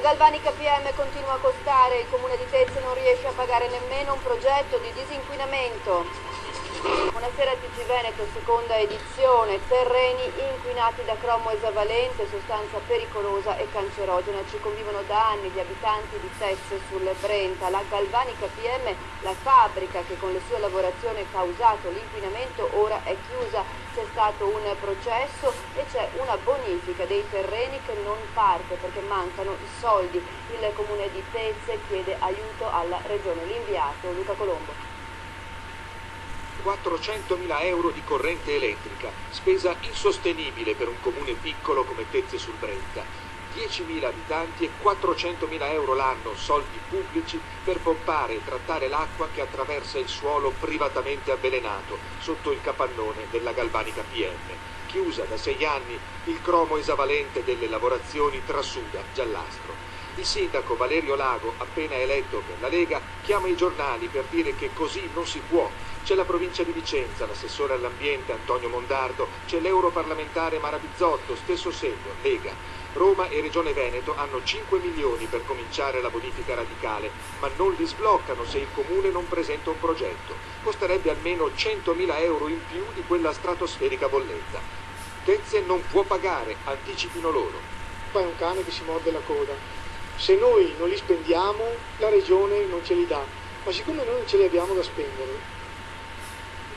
galvanica PM continua a costare, il comune di Tezze non riesce a pagare nemmeno un progetto di disinquinamento. Buonasera TG Veneto, seconda edizione. Terreni inquinati da cromo esavalente, sostanza pericolosa e cancerogena. Ci convivono da anni gli abitanti di Tezze sul Brenta. La galvanica PM, la fabbrica che con le sue lavorazioni ha causato l'inquinamento, ora è chiusa. C'è stato un processo e c'è una bonifica dei terreni che non parte perché mancano i soldi. Il comune di Tezze chiede aiuto alla regione. L'inviato Luca Colombo. 400.000 euro di corrente elettrica, spesa insostenibile per un comune piccolo come Tezze sul Brenta. 10.000 abitanti e 400.000 euro l'anno, soldi pubblici, per pompare e trattare l'acqua che attraversa il suolo privatamente avvelenato sotto il capannone della galvanica PM. Chiusa da 6 anni, il cromo esavalente delle lavorazioni trasuda giallastro. Il sindaco Valerio Lago, appena eletto per la Lega, chiama i giornali per dire che così non si può. C'è la provincia di Vicenza, l'assessore all'ambiente Antonio Mondardo, c'è l'europarlamentare Mara Bizzotto, stesso segno, Lega. Roma e Regione Veneto hanno 5 milioni per cominciare la bonifica radicale, ma non li sbloccano se il comune non presenta un progetto. Costerebbe almeno 100.000 euro in più di quella stratosferica bolletta. Tezze non può pagare, anticipino loro. Poi è un cane che si morde la coda. Se noi non li spendiamo, la regione non ce li dà, ma siccome noi non ce li abbiamo da spendere,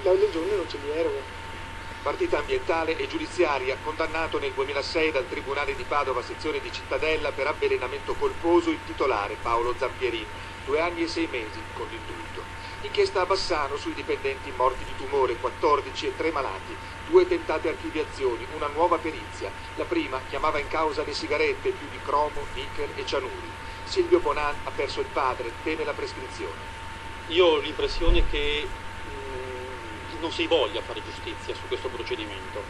la regione non ce li eroga. Partita ambientale e giudiziaria, condannato nel 2006 dal Tribunale di Padova, sezione di Cittadella, per avvelenamento colposo il titolare Paolo Zampierin, 2 anni e 6 mesi con l'indulto. Inchiesta a Bassano sui dipendenti morti di tumore, 14 e 3 malati, 2 tentate archiviazioni, una nuova perizia. La prima chiamava in causa le sigarette, più di cromo, nichel e cianuri. Silvio Bonan ha perso il padre, teme la prescrizione. Io ho l'impressione che non si voglia fare giustizia su questo procedimento.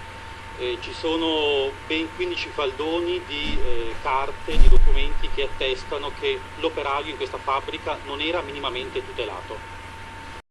Ci sono ben 15 faldoni di carte, di documenti che attestano che l'operaio in questa fabbrica non era minimamente tutelato.